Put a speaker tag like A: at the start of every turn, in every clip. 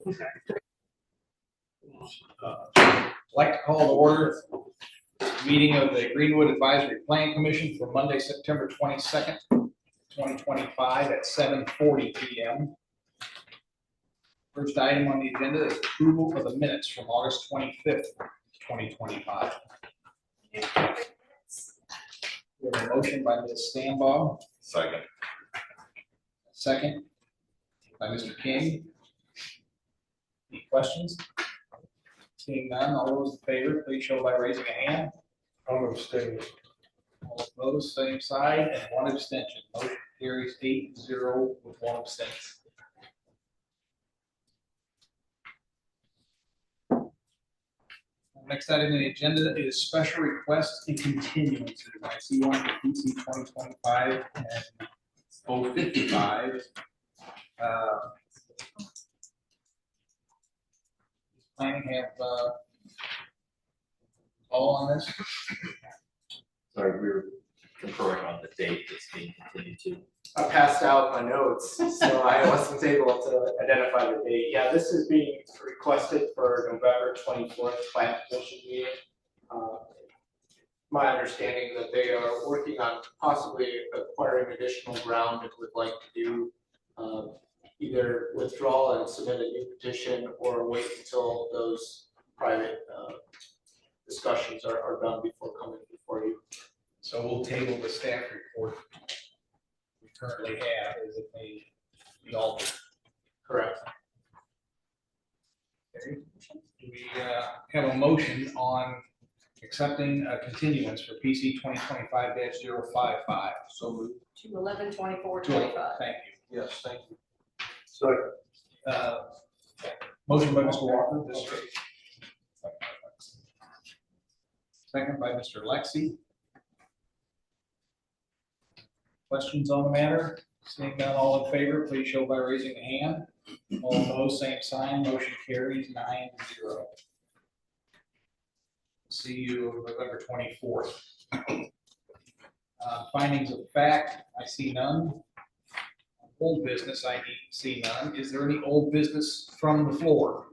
A: I'd like to call to order meeting of the Greenwood Advisory Plan Commission for Monday, September 22nd, 2025 at 7:40 p.m. First item on the agenda is approval of the minutes from August 25th, 2025. We have a motion by Ms. Stambaugh.
B: Second.
A: Second by Mr. King. Any questions? Seeing none, all those in favor, please show by raising a hand.
C: I'm abstaining.
A: All opposed, same side, and one abstention. Motion carries 8-0 with one abstention. Next item on the agenda is special requests and continuances. I see one for PC 2025 and 055. Planning have all on this?
B: Sorry, we were conferring on the date that's being continued to.
D: I passed out my notes, so I wasn't able to identify the date. Yeah, this is being requested for November 24th Plan Commission meeting. My understanding that they are working on possibly acquiring additional ground and would like to do either withdraw and submit a new petition or wait until those private discussions are done before coming before you.
A: So we'll table the staff report we currently have as it may be altered.
D: Correct.
A: Okay. Do we have a motion on accepting a continuance for PC 2025-055? So moved.
E: To 11/24/25.
A: Thank you.
C: Yes, thank you. Second.
A: Motion by Mr. Walker. Second by Mr. Lexi. Questions on the matter? Seeing none, all in favor, please show by raising a hand. All opposed, same sign. Motion carries 9-0. See you November 24th. Findings of fact, I see none. Old business, I see none. Is there any old business from the floor?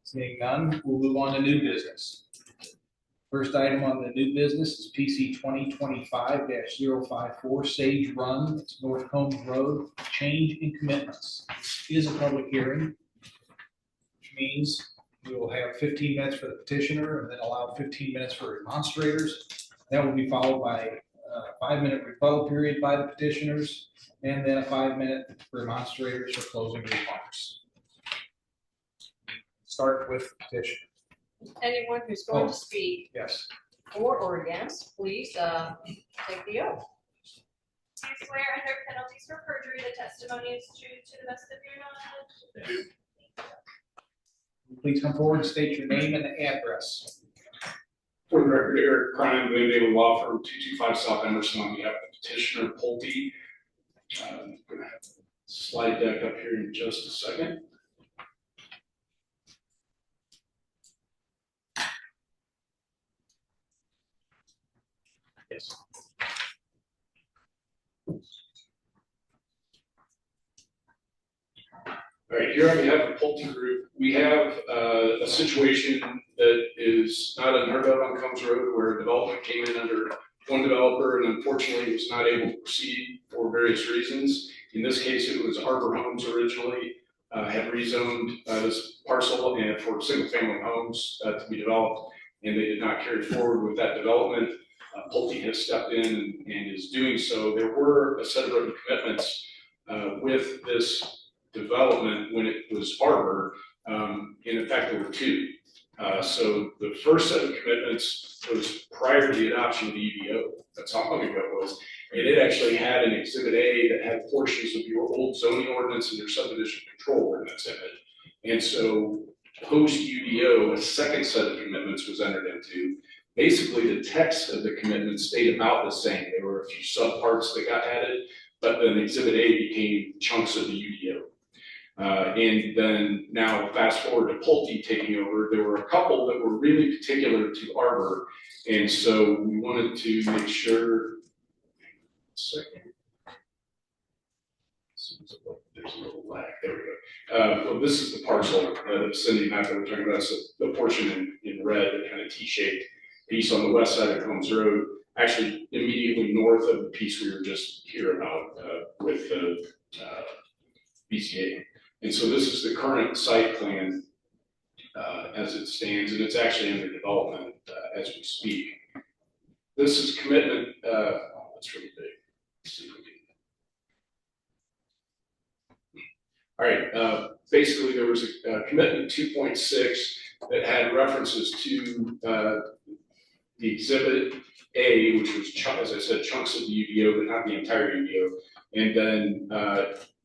A: Seeing none, we'll move on to new business. First item on the new business is PC 2025-054 Sage Run, it's North Combs Road, change in commitments. This is a public hearing, which means we will have 15 minutes for the petitioner and then allow 15 minutes for remonstrators. That will be followed by a 5-minute rebuttal period by the petitioners and then a 5-minute remonstrators for closing remarks. Start with the petitioner.
E: Anyone who's going to speak
A: Yes.
E: for or against, please take the oath.
F: Do you swear under penalties for perjury the testimony is true to the best of your knowledge?
A: Please come forward and state your name and address.
G: For the record, Eric Klein, Lynn David Law Firm, 225 South Emerson, on behalf of the petitioner Pulte. I'm going to have a slide deck up here in just a second. Yes. All right, here on behalf of Pulte Group, we have a situation that is not unheard of on Combs Road, where development came in under one developer and unfortunately was not able to proceed for various reasons. In this case, it was Arbor Homes originally had rezoned this parcel and for single-family homes to be developed, and they did not carry forward with that development. Pulte has stepped in and is doing so. There were a set of written commitments with this development when it was Arbor. In fact, there were two. So the first set of commitments was prior to the adoption of the UDO. That's how long ago it was. And it actually had an Exhibit A that had portions of your old zoning ordinance and your subdivision control ordinance in it. And so post UDO, a second set of commitments was entered into. Basically, the text of the commitment stayed about the same. There were a few subparts that got added, but then Exhibit A became chunks of the UDO. And then now fast forward to Pulte taking over, there were a couple that were really particular to Arbor. And so we wanted to make sure, second. there's a little lag, there we go. Well, this is the parcel, the vicinity map that we're talking about, so the portion in red, the kind of T-shaped piece on the west side of Combs Road, actually immediately north of the piece we were just here about, with the, BCA. And so this is the current site plan, as it stands, and it's actually under development, as we speak. This is commitment, that's really big. Let's see if we can. All right, basically there was a commitment 2.6 that had references to the exhibit A, which was, as I said, chunks of the UDO, but not the entire UDO. And then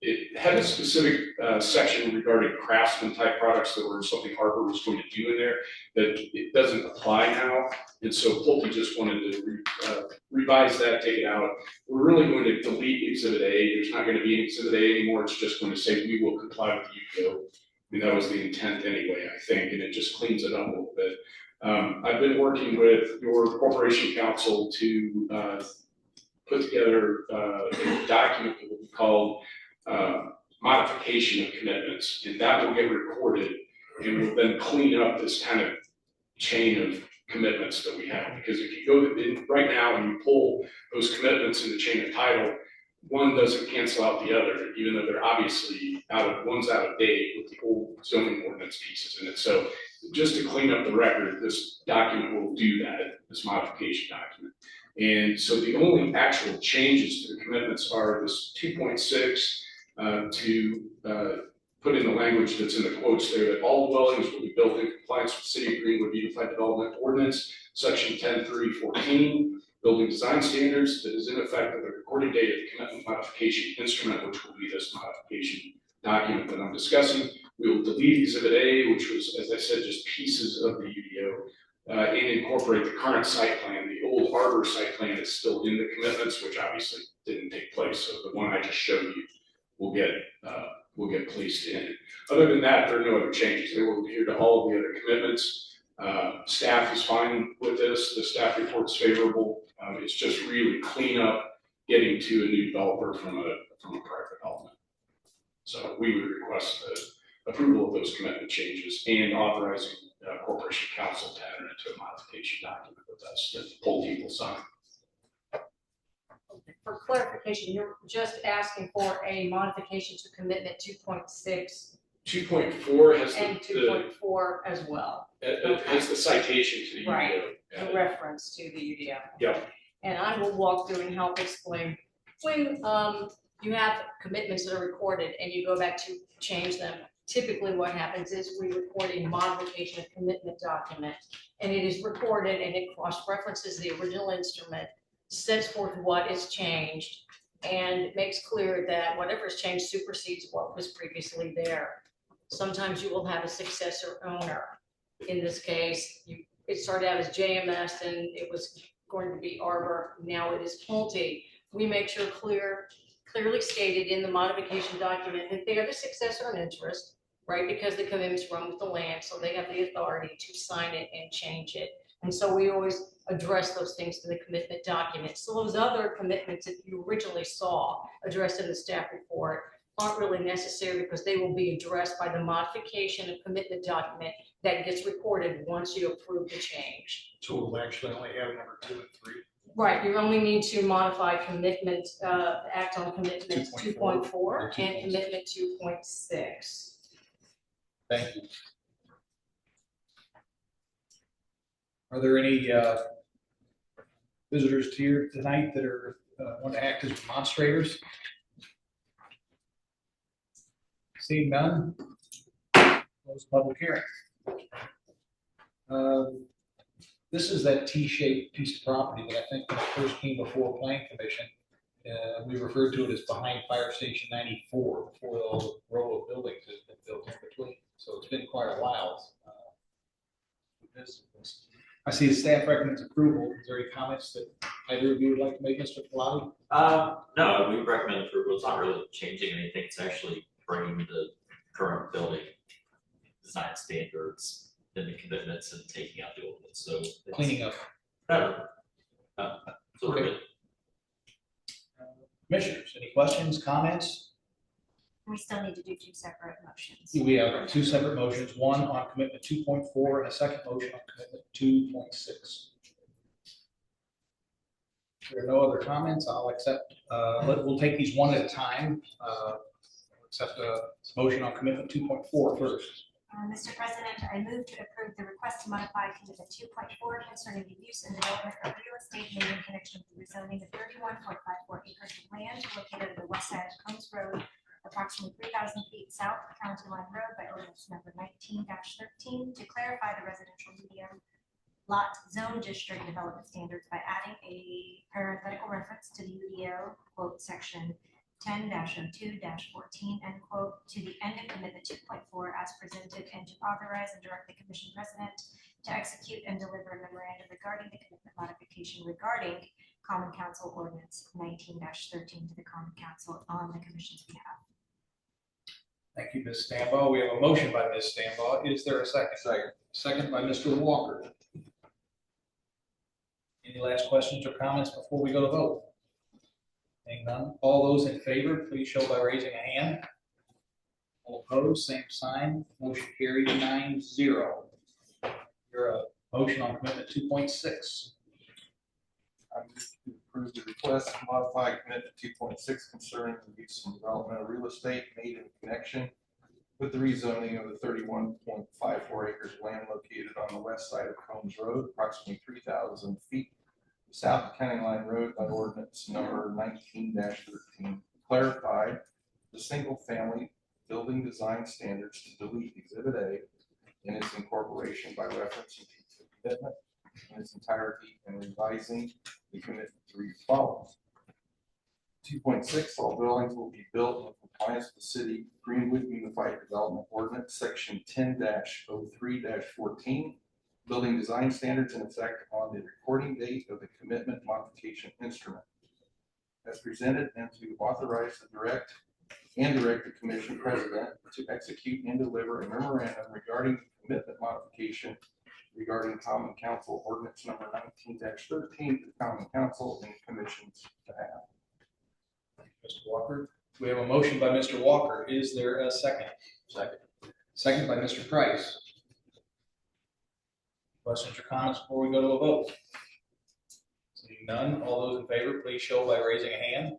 G: it had a specific section regarding craftsman type products that were something Harbor was going to do in there that it doesn't apply now. And so Pulte just wanted to revise that, take it out. We're really going to delete Exhibit A. There's not going to be an Exhibit A anymore. It's just going to say we will comply with the UDO. I mean, that was the intent anyway, I think, and it just cleans it up a little bit. I've been working with your corporation counsel to put together a document that will be called modification of commitments, and that will get recorded and will then clean up this kind of chain of commitments that we have. Because if you go in right now and you pull those commitments in the chain of title, one doesn't cancel out the other, even though they're obviously one's out of date with the old zoning ordinance pieces in it. So just to clean up the record, this document will do that, this modification document. And so the only actual changes to the commitments are this 2.6 to put in the language that's in the quotes there, that all dwellings will be built in compliance with City of Greenwood Unified Development Ordinance, Section 10.3.14, building design standards that is in effect at the recorded date of the commitment modification instrument, which will be this modification document that I'm discussing. We will delete Exhibit A, which was, as I said, just pieces of the UDO, and incorporate the current site plan. The old Harbor site plan is still in the commitments, which obviously didn't take place. So the one I just showed you will get placed in. Other than that, there are no other changes. They will adhere to all of the other commitments. Staff is fine with this. The staff report's favorable. It's just really clean up getting to a new developer from a prior development. So we would request the approval of those commitment changes and authorizing corporation counsel to enter into a modification document with us that Pulte will sign.
E: For clarification, you're just asking for a modification to commitment 2.6
G: 2.4 has
E: and 2.4 as well.
G: Has the citation to the
E: Right.
G: UDO.
E: A reference to the UDO.
G: Yep.
E: And I will walk through and help explain when you have commitments that are recorded and you go back to change them. Typically what happens is we record a modification of commitment document, and it is recorded and it cross-references the original instrument, sets forth what is changed, and makes clear that whatever is changed supersedes what was previously there. Sometimes you will have a successor owner. In this case, it started out as JMS and it was going to be Arbor. Now it is Pulte. We make sure clearly stated in the modification document that they are the successor in interest, right? Because the commitments run with the land, so they have the authority to sign it and change it. And so we always address those things to the commitment document. So those other commitments that you originally saw addressed in the staff report aren't really necessary because they will be addressed by the modification of commitment document that gets recorded once you approve the change.
A: So we'll actually only have number 2 and 3.
E: Right, you only need to modify commitment, act on commitment 2.4 and commitment 2.6.
A: Thank you. Are there any visitors here tonight that are want to act as demonstrators? Seeing none, close public hearing. This is that T-shaped piece of property that I think when it first came before Planning Commission, we referred to it as behind Fire Station 94, before the row of buildings has been built in between. So it's been quite a while. I see the staff recommends approval. Is there any comments that either of you would like to make, Mr. Pilati?
B: No, we recommend approval. It's not really changing anything. It's actually bringing the current building design standards in the commitments and taking out the old ones. So it's
A: Cleaning up.
B: better. So we're
A: Okay.
B: good.
A: Commissioners, any questions, comments?
H: We still need to do two separate motions.
A: We have two separate motions, one on commitment 2.4 and a second motion on commitment 2.6. If there are no other comments, I'll accept, we'll take these one at a time. Accept a motion on commitment 2.4 first.
H: Mr. President, I move to approve the request to modify commitment 2.4 concerning the use and development of real estate made in connection with the rezoning of 31.54 acres of land located on the west side of Combs Road, approximately 3,000 feet south of County Line Road by ordinance number 19-13 to clarify the residential medium lot zone district development standards by adding a parenthetical reference to the UDO, quote, section 10-02-14, end quote, to the end of commitment 2.4 as presented, and to authorize and direct the commission president to execute and deliver a memorandum regarding the commitment modification regarding Common Council ordinance 19-13 to the Common Council on the commission's behalf.
A: Thank you, Ms. Stambaugh. We have a motion by Ms. Stambaugh. Is there a second?
C: Second.
A: Second by Mr. Walker. Any last questions or comments before we go to vote? Seeing none, all those in favor, please show by raising a hand. All opposed, same sign. Motion carried 9-0. Your motion on commitment 2.6.
I: I move to approve the request to modify commitment 2.6 concerning the use and development of real estate made in connection with the rezoning of the 31.54 acres of land located on the west side of Combs Road, approximately 3,000 feet south of County Line Road by ordinance number 19-13. Clarified the single-family building design standards to delete Exhibit A in its incorporation by reference to the commitment in its entirety and revising the commitment to read as follows. 2.6, all dwellings will be built in compliance with the City Greenwood Unified Development Ordinance, Section 10-03-14, building design standards in effect on the recording date of the commitment modification instrument, as presented, and to authorize the direct the commission president to execute and deliver a memorandum regarding the commitment modification regarding Common Council ordinance number 19-13 to the Common Council and commission's behalf.
A: Mr. Walker, we have a motion by Mr. Walker. Is there a second?
I: Second.
A: Second by Mr. Price. Questions or comments before we go to a vote? Seeing none, all those in favor, please show by raising a hand.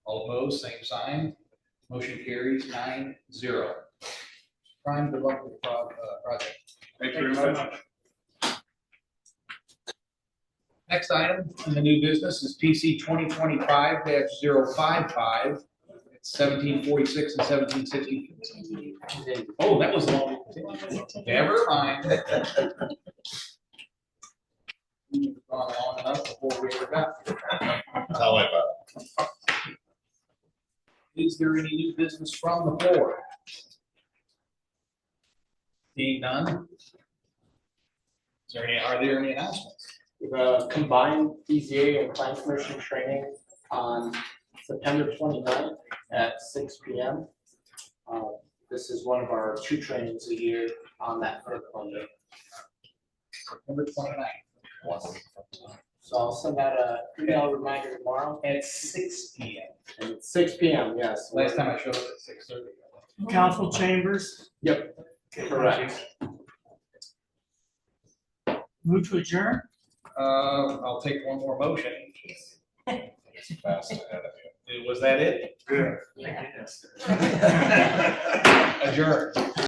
A: All opposed, same sign. Motion carries 9-0. Prime, good luck with the project.
G: Thank you very much.
A: Next item in the new business is PC 2025-055. It's 1746 and 1760. Oh, that was long. Never mind. We've gone long enough before we ever got here.
I: Tell me about it.
A: Is there any new business from the board? Seeing none. Are there any announcements?
D: We have a combined BZA and Plan Commission training on September 29th at 6 p.m. This is one of our 2 trainings a year on that curriculum.
A: September 29th.
D: So I'll send out an email reminder tomorrow.
A: At 6 p.m.
D: And it's 6 p.m. Yes.
A: Last time I showed up at 6:30.
J: Council chambers,
D: Yep. Correct.
J: move to adjourn.
A: I'll take one more motion. Was that it?
C: Yeah.
H: Yeah.
A: Adjourn.